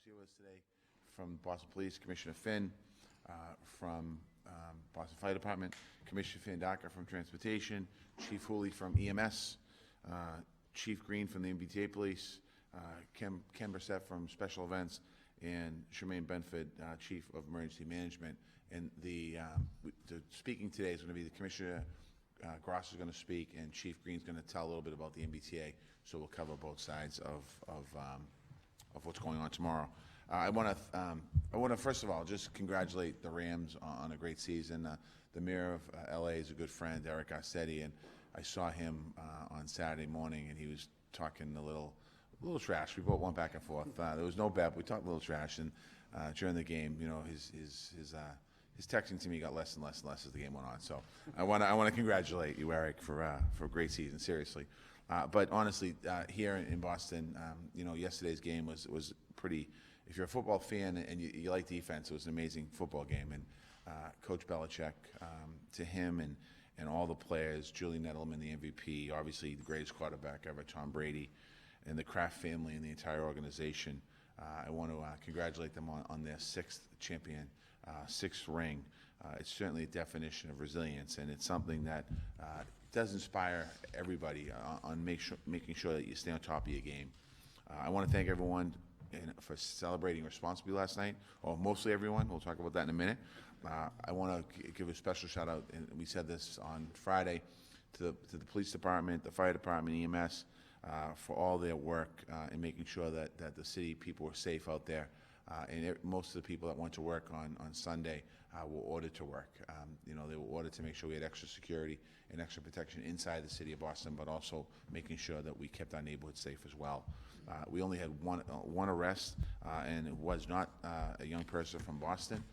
here with us today from Boston Police, Commissioner Finn, from Boston Fire Department, Commissioner Finn Docker from Transportation, Chief Hooley from EMS, Chief Green from the MBTA Police, Ken Brissett from Special Events, and Charmaine Benford, Chief of Emergency Management. And the speaking today is going to be the Commissioner Gross is going to speak, and Chief Green's going to tell a little bit about the MBTA. So we'll cover both sides of what's going on tomorrow. I want to first of all just congratulate the Rams on a great season. The mayor of LA is a good friend, Eric Garcetti, and I saw him on Saturday morning, and he was talking a little trash. We both went back and forth. There was no bet. We talked a little trash, and during the game, you know, his texting to me got less and less and less as the game went on. So I want to congratulate you, Eric, for a great season. Seriously. But honestly, here in Boston, you know, yesterday's game was pretty. If you're a football fan and you like defense, it was an amazing football game. And Coach Belichick, to him and all the players, Julian Edelman, the MVP, obviously the greatest quarterback ever, Tom Brady, and the Kraft family and the entire organization. I want to congratulate them on their sixth ring. It's certainly a definition of resilience, and it's something that does inspire everybody on making sure that you stay on top of your game. I want to thank everyone for celebrating responsibly last night, or mostly everyone. We'll talk about that in a minute. I want to give a special shout out, and we said this on Friday, to the police department, the fire department, EMS, for all their work in making sure that the city people were safe out there. And most of the people that went to work on Sunday were ordered to work. You know, they were ordered to make sure we had extra security and extra protection inside the city of Boston, but also making sure that we kept our neighborhood safe as well. We only had one arrest, and it was not a young person from Boston.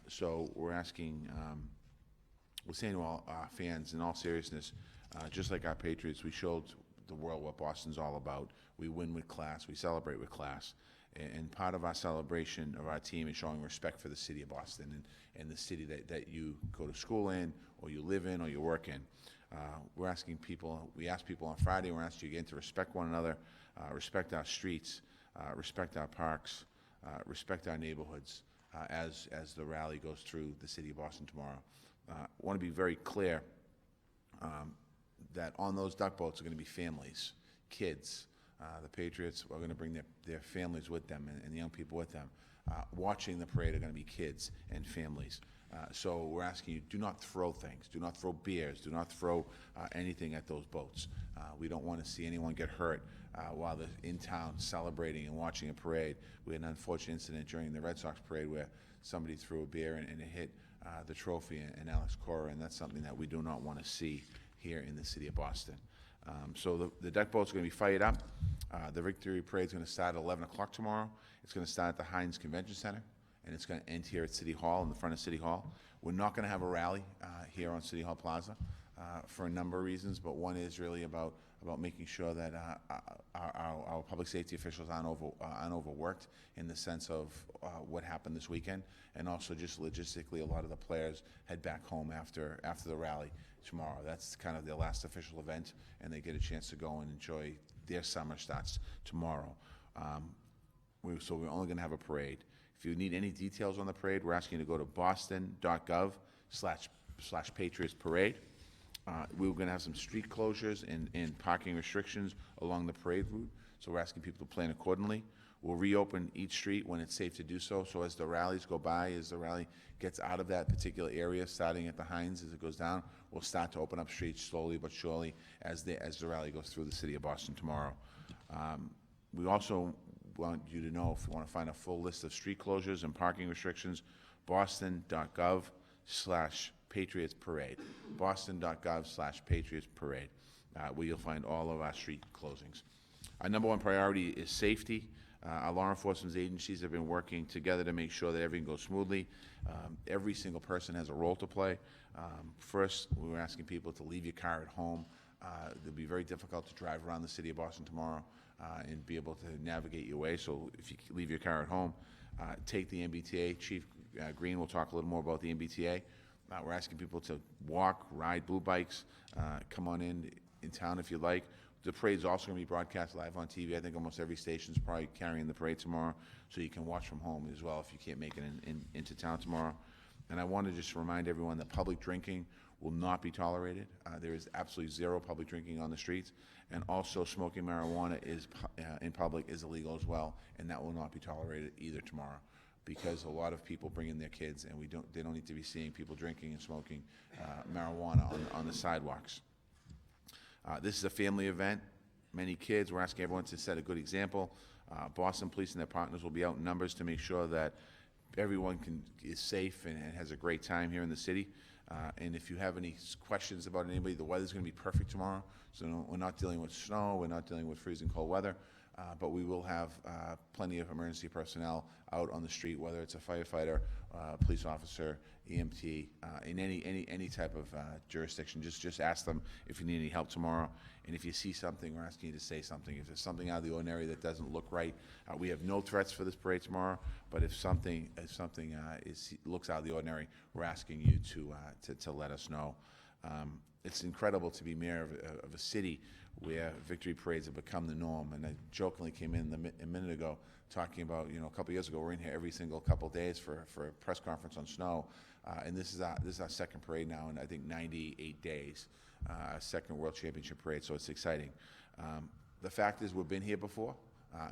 So we're asking, we're saying to all our fans, in all seriousness, just like our Patriots, we showed the world what Boston's all about. We win with class. We celebrate with class. And part of our celebration of our team is showing respect for the city of Boston and the city that you go to school in, or you live in, or you work in. We asked people on Friday, we're asking you again to respect one another, respect our streets, respect our parks, respect our neighborhoods as the rally goes through the city of Boston tomorrow. I want to be very clear that on those duck boats are going to be families, kids. The Patriots are going to bring their families with them and the young people with them. Watching the parade are going to be kids and families. So we're asking you, do not throw things. Do not throw beers. Do not throw anything at those boats. We don't want to see anyone get hurt while they're in town celebrating and watching a parade. We had an unfortunate incident during the Red Sox parade where somebody threw a beer and it hit the trophy and Alex Cora, and that's something that we do not want to see here in the city of Boston. So the deck boats are going to be fired up. The Victory Parade is going to start at 11 o'clock tomorrow. It's going to start at the Heinz Convention Center, and it's going to end here at City Hall, in the front of City Hall. We're not going to have a rally here on City Hall Plaza for a number of reasons, but one is really about making sure that our public safety officials aren't overworked in the sense of what happened this weekend, and also just logistically, a lot of the players head back home after the rally tomorrow. That's kind of their last official event, and they get a chance to go and enjoy their summer starts tomorrow. So we're only going to have a parade. If you need any details on the parade, we're asking you to go to boston.gov/Patriots Parade. We're going to have some street closures and parking restrictions along the parade route, so we're asking people to plan accordingly. We'll reopen each street when it's safe to do so. So as the rallies go by, as the rally gets out of that particular area, starting at the Heinz as it goes down, we'll start to open up streets slowly but surely as the rally goes through the city of Boston tomorrow. We also want you to know, if you want to find a full list of street closures and parking restrictions, boston.gov/Patriots Parade. boston.gov/Patriots Parade, where you'll find all of our street closings. Our number one priority is safety. Our law enforcement agencies have been working together to make sure that everything goes smoothly. Every single person has a role to play. First, we were asking people to leave your car at home. It'll be very difficult to drive around the city of Boston tomorrow and be able to navigate your way. So if you leave your car at home, take the MBTA. Chief Green will talk a little more about the MBTA. We're asking people to walk, ride blue bikes, come on in town if you like. The parade's also going to be broadcast live on TV. I think almost every station's probably carrying the parade tomorrow, so you can watch from home as well if you can't make it into town tomorrow. And I want to just remind everyone that public drinking will not be tolerated. There is absolutely zero public drinking on the streets, and also smoking marijuana in public is illegal as well, and that will not be tolerated either tomorrow, because a lot of people bring in their kids, and they don't need to be seeing people drinking and smoking marijuana on the sidewalks. This is a family event. Many kids. We're asking everyone to set a good example. Boston Police and their partners will be out in numbers to make sure that everyone is safe and has a great time here in the city. And if you have any questions about anybody, the weather's going to be perfect tomorrow. So we're not dealing with snow. We're not dealing with freezing cold weather. But we will have plenty of emergency personnel out on the street, whether it's a firefighter, police officer, EMT, in any type of jurisdiction. Just ask them if you need any help tomorrow. And if you see something, we're asking you to say something. If there's something out of the ordinary that doesn't look right, we have no threats for this parade tomorrow. But if something looks out of the ordinary, we're asking you to let us know. It's incredible to be mayor of a city where victory parades have become the norm. And I jokingly came in a minute ago talking about, a couple years ago, we're in here every single couple days for a press conference on snow. And this is our second parade now in, I think, 98 days, second World Championship parade, so it's exciting. The fact is, we've been here before,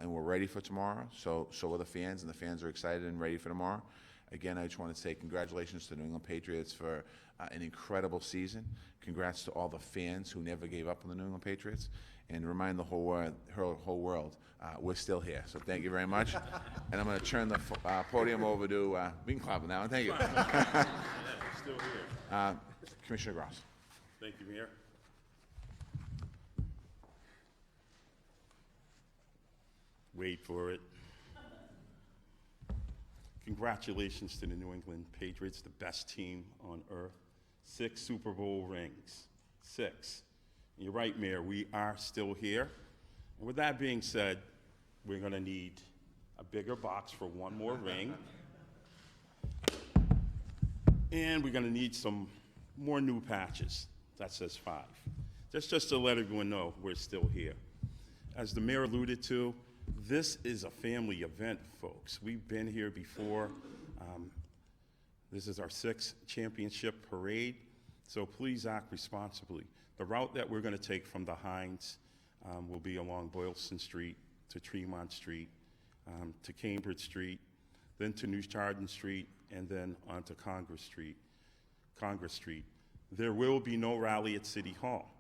and we're ready for tomorrow, so are the fans, and the fans are excited and ready for tomorrow. Again, I just want to say congratulations to the New England Patriots for an incredible season. Congrats to all the fans who never gave up on the New England Patriots, and remind the whole world we're still here. So thank you very much. And I'm going to turn the podium over to Bean Club now. Thank you. Still here. Commissioner Gross. Thank you, Mayor. Wait for it. Congratulations to the New England Patriots, the best team on earth. 6 Super Bowl rings. 6. And you're right, Mayor, we are still here. And with that being said, we're going to need a bigger box for one more ring. And we're going to need some more new patches. That says 5. Just to let everyone know we're still here. As the mayor alluded to, this is a family event, folks. We've been here before. This is our 6th championship parade, so please act responsibly. The route that we're going to take from the Hines will be along Boylston Street to Tremont Street, to Cambridge Street, then to New Chardon Street, and then onto Congress Street. There will be no rally at City Hall.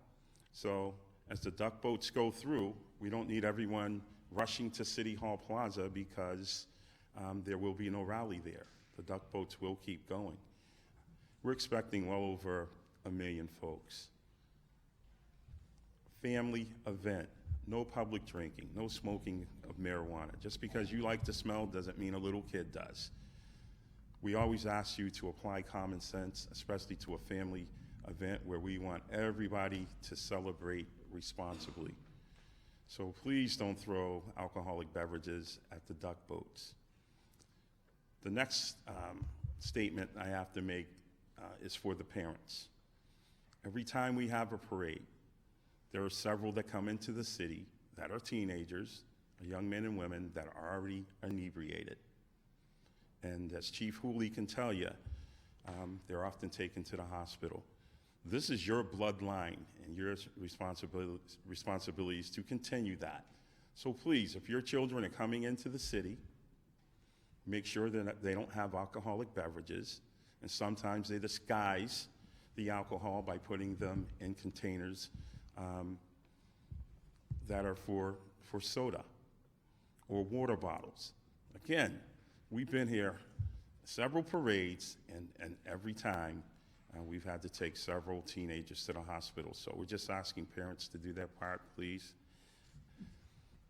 So as the duck boats go through, we don't need everyone rushing to City Hall Plaza because there will be no rally there. The duck boats will keep going. We're expecting well over 1 million folks. Family event, no public drinking, no smoking of marijuana. Just because you like the smell doesn't mean a little kid does. We always ask you to apply common sense, especially to a family event where we want everybody to celebrate responsibly. So please don't throw alcoholic beverages at the duck boats. The next statement I have to make is for the parents. Every time we have a parade, there are several that come into the city that are teenagers, young men and women that are already inebriated. And as Chief Hooley can tell you, they're often taken to the hospital. This is your bloodline and your responsibilities to continue that. So please, if your children are coming into the city, make sure that they don't have alcoholic beverages, and sometimes they disguise the alcohol by putting them in containers that are for soda or water bottles. Again, we've been here several parades, and every time we've had to take several teenagers to the hospital. So we're just asking parents to do their part, please.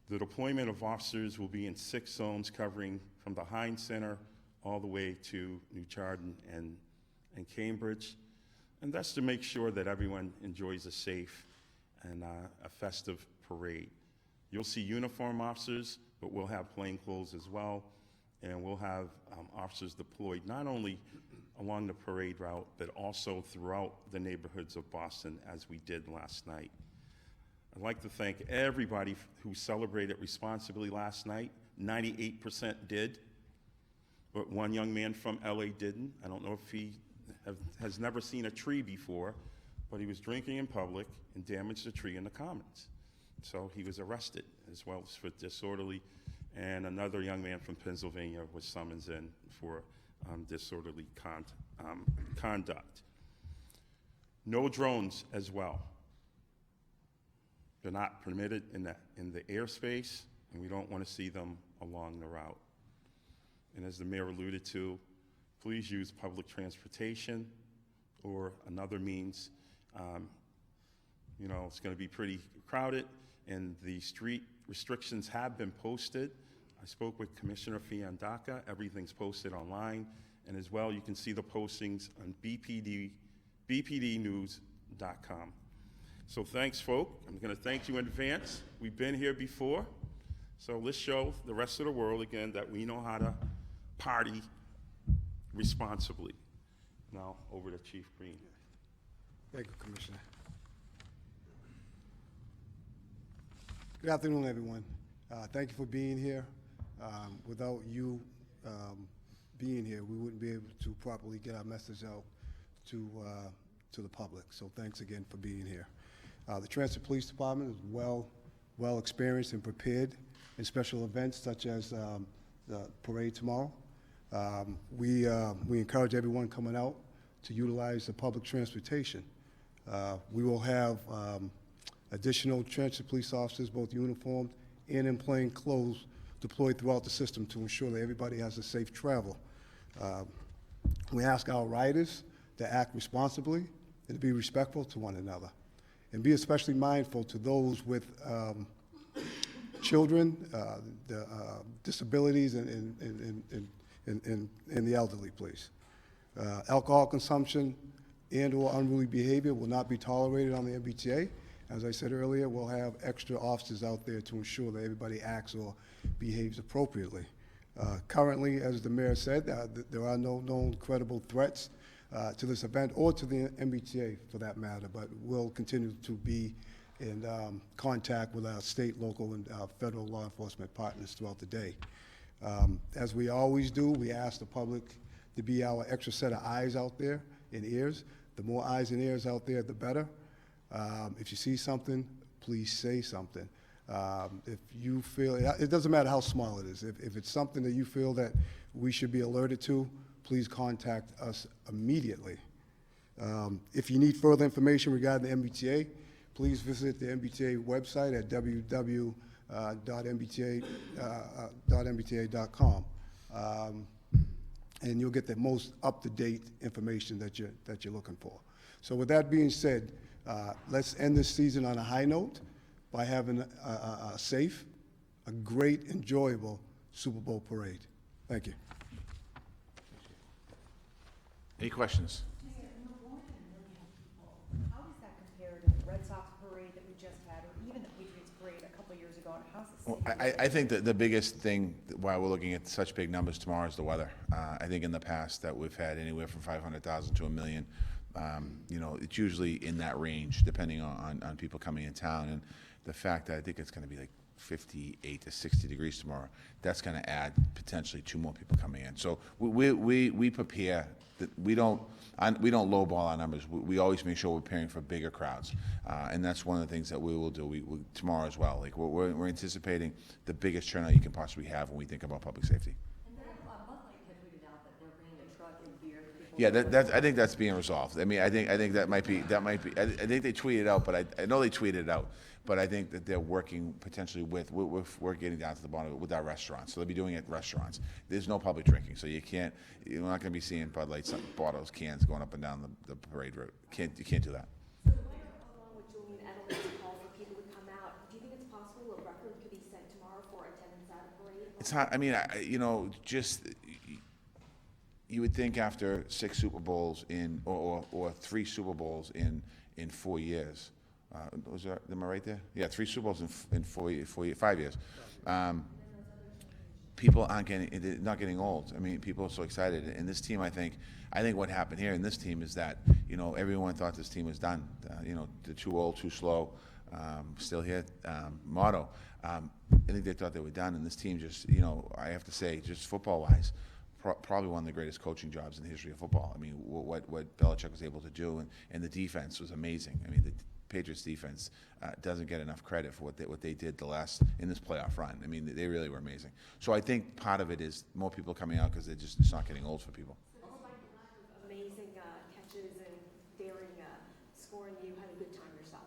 The deployment of officers will be in 6 zones covering from the Hines Center all the way to New Chardon and Cambridge. And that's to make sure that everyone enjoys a safe and a festive parade. You'll see uniform officers, but we'll have plainclothes as well. And we'll have officers deployed not only along the parade route, but also throughout the neighborhoods of Boston, as we did last night. I'd like to thank everybody who celebrated responsibly last night. 98% did, but one young man from LA didn't. I don't know if he has never seen a tree before, but he was drinking in public and damaged a tree in the Commons. So he was arrested, as well as for disorderly, and another young man from Pennsylvania was summoned in for disorderly conduct. No drones as well. They're not permitted in the airspace, and we don't want to see them along the route. And as the mayor alluded to, please use public transportation or another means. You know, it's going to be pretty crowded, and the street restrictions have been posted. I spoke with Commissioner Fiandaca. Everything's posted online, and as well, you can see the postings on bpdnews.com. So thanks, folk. I'm going to thank you in advance. We've been here before, so let's show the rest of the world again that we know how to party responsibly. Now, over to Chief Green. Thank you, Commissioner. Good afternoon, everyone. Thank you for being here. Without you being here, we wouldn't be able to properly get our message out to the public. So thanks again for being here. The Transit Police Department is well experienced and prepared in special events such as the parade tomorrow. We encourage everyone coming out to utilize the public transportation. We will have additional transit police officers, both uniformed and in plain clothes, deployed throughout the system to ensure that everybody has a safe travel. We ask our riders to act responsibly and to be respectful to one another, and be especially mindful to those with children, the disabilities, and the elderly, please. Alcohol consumption and/or unruly behavior will not be tolerated on the MBTA. As I said earlier, we'll have extra officers out there to ensure that everybody acts or behaves appropriately. Currently, as the mayor said, there are no known credible threats to this event or to the MBTA for that matter, but we'll continue to be in contact with our state, local, and federal law enforcement partners throughout the day. As we always do, we ask the public to be our extra set of eyes out there and ears. The more eyes and ears out there, the better. If you see something, please say something. If you feel, it doesn't matter how small it is, if it's something that you feel that we should be alerted to, please contact us immediately. If you need further information regarding the MBTA, please visit the MBTA website at www.mbta.com. And you'll get the most up-to-date information that you're looking for. So with that being said, let's end this season on a high note by having a safe, a great, enjoyable Super Bowl parade. Thank you. Any questions? Mayor, in the Walsh and million people, how does that compare to the Red Sox parade that we just had, or even the Patriots parade a couple years ago? And how's the Well, city? I think that the biggest thing why we're looking at such big numbers tomorrow is the weather. I think in the past that we've had anywhere from 500,000 to 1 million. You know, it's usually in that range depending on people coming in town. And the fact that I think it's going to be like 58 to 60 degrees tomorrow, that's going to add potentially 2 more people coming in. So we prepare. We don't lowball our numbers. We always make sure we're preparing for bigger crowds, and that's one of the things that we will do tomorrow as well. Like we're anticipating the biggest turnout you can possibly have when we think about public safety. And then Bud Light had tweeted out that they're bringing a truck and beer. Yeah, I think that's being resolved. I mean, I think that might be. I think they tweeted it out, but I know they tweeted it out. But I think that they're working potentially we're getting down to the bottom of it with our restaurants. So they'll be doing it at restaurants. There's no public drinking, so you're not going to be seeing Bud Light bottles, cans going up and down the parade route. You can't do that. So along with Julian Edelman's call for people to come out, do you think it's possible a record could be set tomorrow for attendance at a parade? It's hard. I mean, you would think after 6 Super Bowls or 3 Super Bowls in 4 years. Am I right there? Yeah, 3 Super Bowls in 5 years. People aren't not getting old. I mean, people are so excited. And this team, I think what happened here in this team is that everyone thought this team was done. They're too old, too slow. still here. Motto, I think they thought they were done, and this team just, I have to say, just football-wise, probably one of the greatest coaching jobs in the history of football. I mean, what Belichick was able to do, and the defense was amazing. I mean, the Patriots defense doesn't get enough credit for what they did in this playoff run. I mean, they really were amazing. So I think part of it is more people coming out because it's not getting old for people. Amazing catches and daring scoring. You had a good time yourself.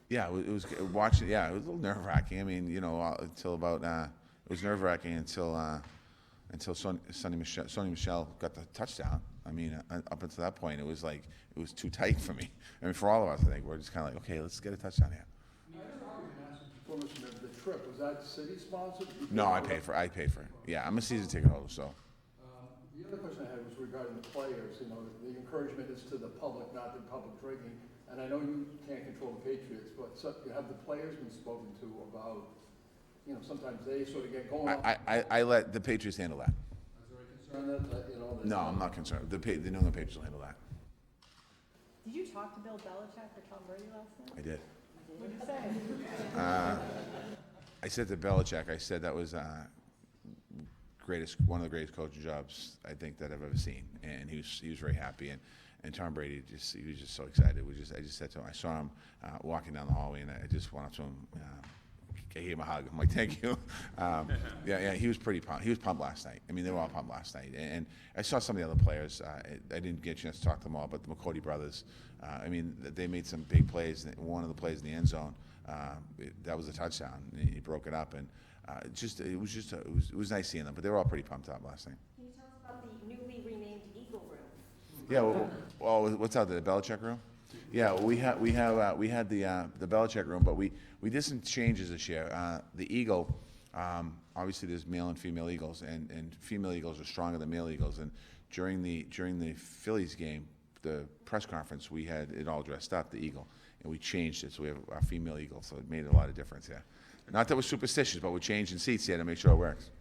Yeah, it was watching. Yeah, it was a little nerve-wracking. I mean, until about it was nerve-wracking until Sonny Michel got the touchdown. I mean, up until that point, it was too tight for me. I mean, for all of us, I think we're just kind of like, okay, let's get a touchdown here. The trip, was that city sponsored? No, I paid for it. Yeah, I'm a season ticket holder, so. The other question I had was regarding the players. The encouragement is to the public, not the public drinking. And I know you can't control the Patriots, but have the players been spoken to about, sometimes they sort of get going up. I let the Patriots handle that. Is there a concern that? No, I'm not concerned. The New England Patriots will handle that. Did you talk to Bill Belichick or Tom Brady last night? I did. What did you say? I said to Belichick, I said that was one of the greatest coaching jobs I think that I've ever seen, and he was very happy. And Tom Brady he was just so excited. I just said to him, I saw him walking down the hallway, and I just went up to him. I gave him a hug. I'm like, thank you. Yeah, he was pretty pumped. He was pumped last night. I mean, they were all pumped last night. And I saw some of the other players. I didn't get a chance to talk to them all, but the McCourty brothers, I mean, they made some big plays. One of the plays in the end zone, that was a touchdown. And he broke it up, and it was nice seeing them. But they were all pretty pumped up last night. Can you tell us about the newly renamed Eagle Room? Yeah. Well, what's out there? The Belichick room? Yeah, we had the Belichick room, but we did some changes this year. The Eagle, obviously there's male and female Eagles, and female Eagles are stronger than male Eagles. And during the Phillies game, the press conference, we had it all dressed up, the Eagle, and we changed it, so we have our female Eagle, so it made a lot of difference here. Not that we're superstitious, but we're changing seats here to make sure it works.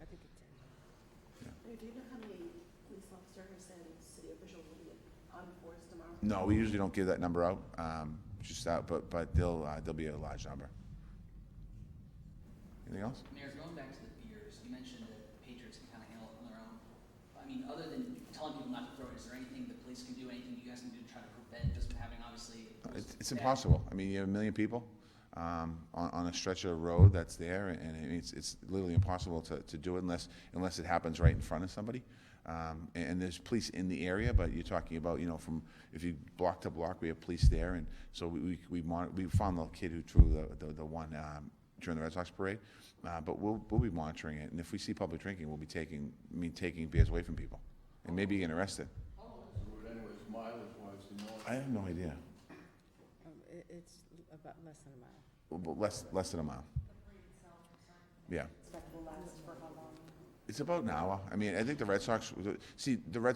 Do you know how many police officers and city officials will be on force tomorrow? No, we usually don't give that number out, but there'll be a large number. Anything else? Mayor, going back to the beers, you mentioned that the Patriots can kind of handle it on their own. I mean, other than telling people not to throw it, is there anything the police can do, anything you guys can do to try to prevent just having, obviously... It's impossible. I mean, you have 1 million people on a stretch of road that's there, and it's literally impossible to do it unless it happens right in front of somebody. And there's police in the area, but you're talking about, from if you block to block, we have police there, and so we found the kid who threw the one during the Red Sox parade, but we'll be monitoring it, and if we see public drinking, we'll be taking beers away from people, and maybe getting arrested. How long is the route anyways, mileage-wise? I have no idea. It's about less than a mile. Less than a mile. Yeah. Expect will last for how long? It's about an hour. I mean, I think the Red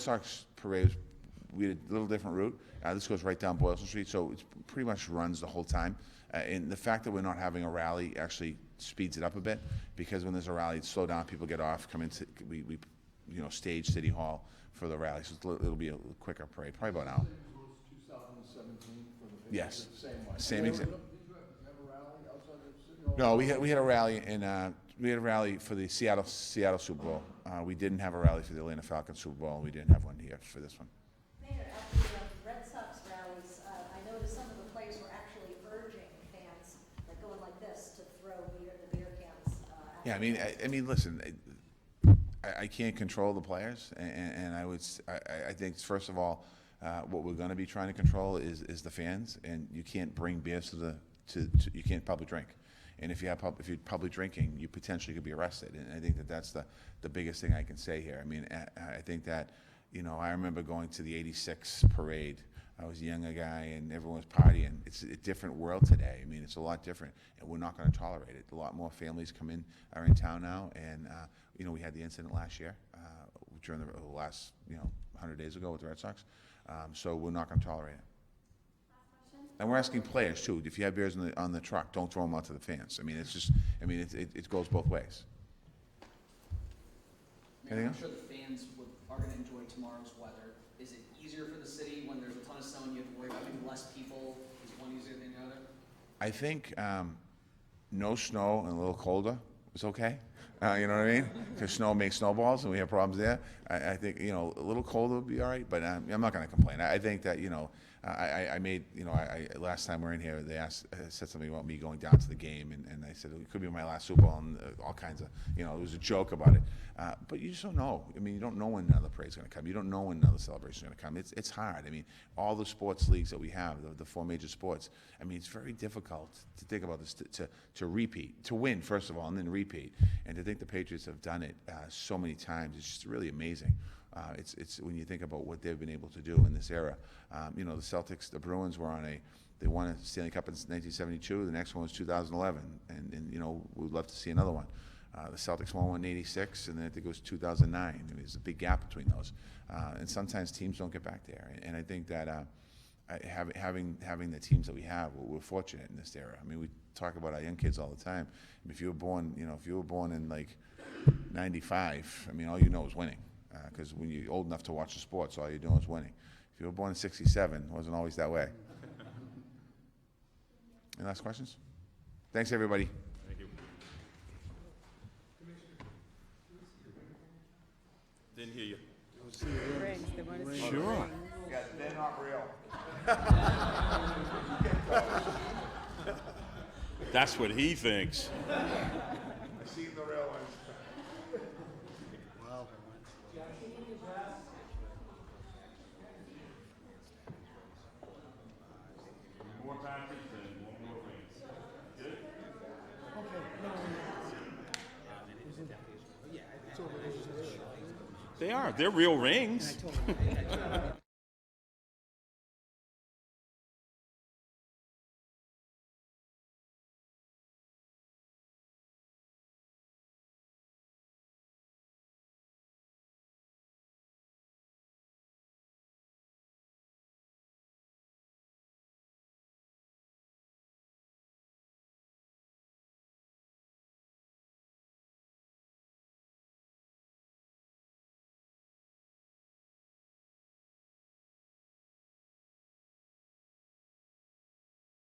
Sox parade, we had a little different route. This goes right down Boylston Street, so it pretty much runs the whole time. And the fact that we're not having a rally actually speeds it up a bit, because when there's a rally, slow down, people get off, come into, we stage City Hall for the rally, so it'll be a quicker parade, probably about an hour. 2017 for the Patriots? Yes. Same one. Same exact. Did you have a rally outside of City Hall? No, we had a rally for the Seattle Super Bowl. We didn't have a rally for the Atlanta Falcons Super Bowl, and we didn't have one here for this one. Mayor, at the Red Sox rallies, I noticed some of the players were actually urging fans, like going like this, to throw the beer cans. Yeah, I mean, listen, I can't control the players, and I think first of all, what we're going to be trying to control is the fans, and you can't bring beers you can't public drink. And if you're public drinking, you potentially could be arrested. And I think that's the biggest thing I can say here. I mean, I think that, I remember going to the '86 parade. I was a younger guy, and everyone was partying. It's a different world today. I mean, it's a lot different, and we're not going to tolerate it. A lot more families are in town now, and we had the incident last year during the last 100 days ago with the Red Sox. So we're not going to tolerate it. And we're asking players too. If you have beers on the truck, don't throw them out to the fans. I mean, it goes both ways. Mayor, Anything I'm else? sure the fans are going to enjoy tomorrow's weather. Is it easier for the city when there's a ton of snow and you have to worry about maybe less people? Is one easier than the other? I think no snow and a little colder is okay. You know what I mean? Because snow makes snowballs, and we have problems there. I think, you know, a little colder would be all right, but I'm not going to complain. I think that, you know, I made, you know, last time we were in here, they said something about me going down to the game, and I said it could be my last Super Bowl, and all kinds of, you know, it was a joke about it. But you just don't know. I mean, you don't know when another parade's going to come. You don't know when another celebration's going to come. It's hard. I mean, all the sports leagues that we have, the four major sports, I mean, it's very difficult to think about this, to repeat, to win, first of all, and then repeat. And to think the Patriots have done it so many times, it's just really amazing. It's when you think about what they've been able to do in this era. You know, the Celtics, the Bruins were on they won a Stanley Cup in 1972. The next one was 2011, and you know, we'd love to see another one. The Celtics won one in '86, and then I think it was 2009. I mean, there's a big gap between those, and sometimes teams don't get back there. And I think that having the teams that we have, we're fortunate in this era. I mean, we talk about our young kids all the time. If you were born, you know, if you were born in like '95, I mean, all you know is winning. Because when you're old enough to watch the sports, all you're doing is winning. If you were born in '67, it wasn't always that way. Any last questions? Thanks, everybody. Thank you. Didn't hear you. Rings, they want to see Sure. rings. Yeah, they're not real. That's what he thinks. I seen the real ones. Wow. More Patriots and one more rings. Good? They are. They're real rings.